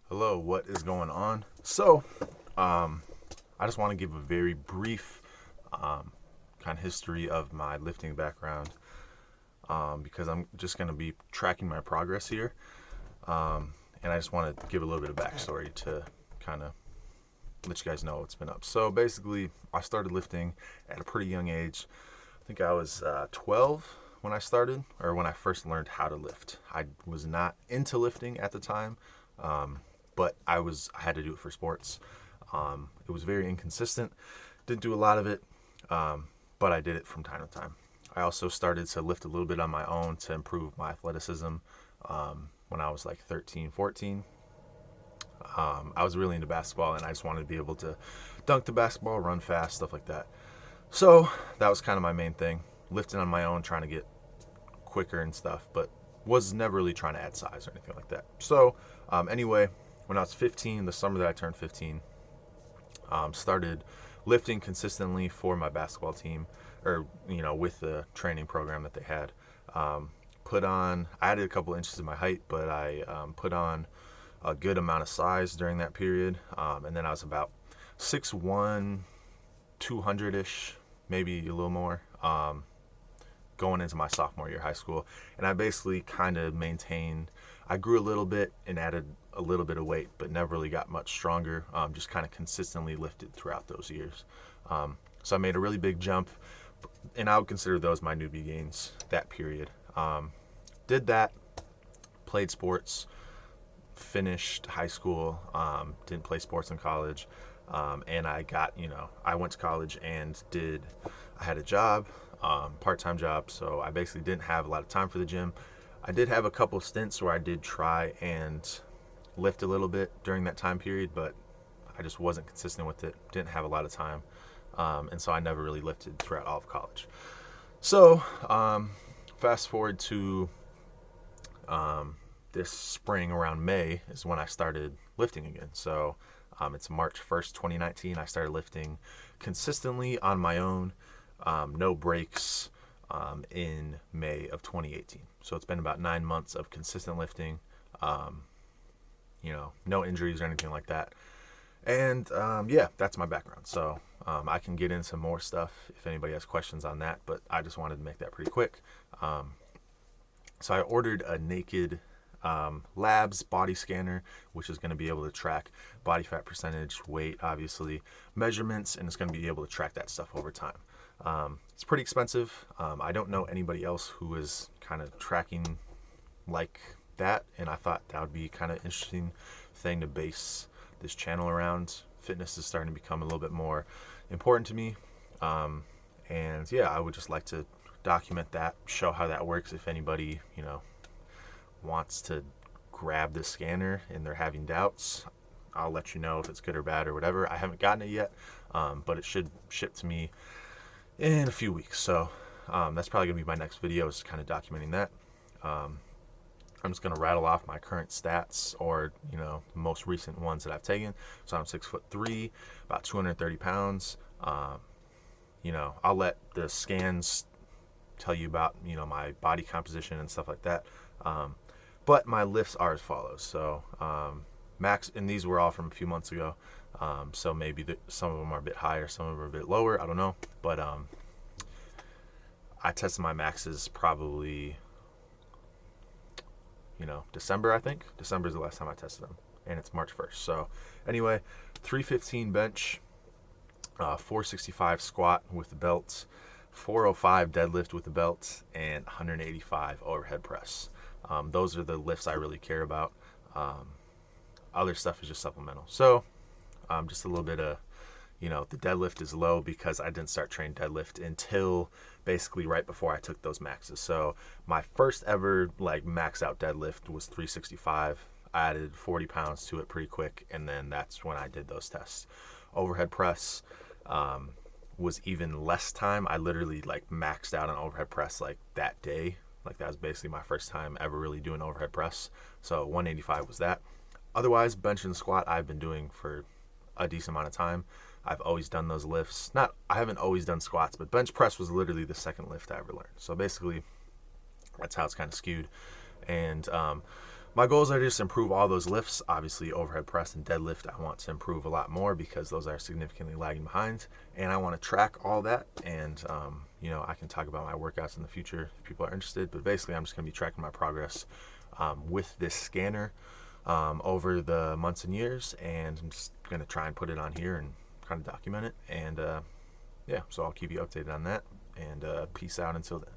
Hello, what is going on? I just want to give a very brief kind of history of my lifting background because I'm just going to be tracking my progress here. And I just want to give a little bit of backstory to kind of let you guys know what's been up. So basically, I started lifting at a pretty young age. I think I was 12 when I started, or when I first learned how to lift. I was not into lifting at the time, but I had to do it for sports. It was very inconsistent. Didn't do a lot of it, but I did it from time to time. I also started to lift a little bit on my own to improve my athleticism when I was like 13, 14. I was really into basketball, and I just wanted to be able to dunk the basketball, run fast, stuff like that. So that was kind of my main thing, lifting on my own, trying to get quicker and stuff, but was never really trying to add size or anything like that. So anyway, when I was 15, the summer that I turned 15, started lifting consistently for my basketball team, or with the training program that they had. I added a couple inches in my height, but I put on a good amount of size during that period, and then I was about 6'1", 200-ish, maybe a little more, going into my sophomore year of high school. And I basically kind of maintained, I grew a little bit and added a little bit of weight, but never really got much stronger, just kind of consistently lifted throughout those years. So I made a really big jump, and I would consider those my newbie gains, that period. Did that, played sports, finished high school, didn't play sports in college, and I went to college and I had a job, part-time job, so I basically didn't have a lot of time for the gym. I did have a couple stints where I did try and lift a little bit during that time period, but I just wasn't consistent with it, didn't have a lot of time, and so I never really lifted throughout all of college. So fast forward to this spring, around May is when I started lifting again. So it's March 1st, 2019. I started lifting consistently on my own, no breaks, in May of 2018. So it's been about 9 months of consistent lifting, no injuries or anything like that. And yeah, that's my background. So I can get into more stuff if anybody has questions on that, but I just wanted to make that pretty quick. So I ordered a Naked Labs body scanner, which is going to be able to track body fat percentage, weight, obviously, measurements, and it's going to be able to track that stuff over time. It's pretty expensive. I don't know anybody else who is kind of tracking like that, and I thought that would be kind of interesting thing to base this channel around. Fitness is starting to become a little bit more important to me, and yeah, I would just like to document that, show how that works. If anybody wants to grab the scanner and they're having doubts, I'll let you know if it's good or bad or whatever. I haven't gotten it yet, but it should ship to me in a few weeks. So that's probably gonna be my next video, is kind of documenting that. I'm just gonna rattle off my current stats, or the most recent ones that I've taken. So I'm 6'3", about 230 pounds. I'll let the scans tell you about my body composition and stuff like that. But my lifts are as follows. So max, and these were all from a few months ago. So maybe some of them are a bit higher, some of them are a bit lower. I don't know. But I tested my maxes probably December, I think. December is the last time I tested them, and it's March 1st. So anyway, 315 bench, 465 squat with the belt, 405 deadlift with the belt, and 185 overhead press. Those are the lifts I really care about. Other stuff is just supplemental. So just a little bit of, the deadlift is low because I didn't start training deadlift until basically right before I took those maxes. So my first ever max out deadlift was 365. I added 40 pounds to it pretty quick, and then that's when I did those tests. Overhead press was even less time. I literally maxed out on overhead press that day. That was basically my first time ever really doing overhead press. So 185 was that. Otherwise, bench and squat I've been doing for a decent amount of time. I've always done those lifts. I haven't always done squats, but bench press was literally the second lift I ever learned. So basically, that's how it's kind of skewed. And My goals are to just improve all those lifts. Obviously, overhead press and deadlift, I want to improve a lot more because those are significantly lagging behind. And I want to track all that. And, I can talk about my workouts in the future if people are interested. But basically, I'm just going to be tracking my progress with this scanner over the months and years. And I'm just going to try and put it on here and kind of document it. And, so I'll keep you updated on that. And peace out until then.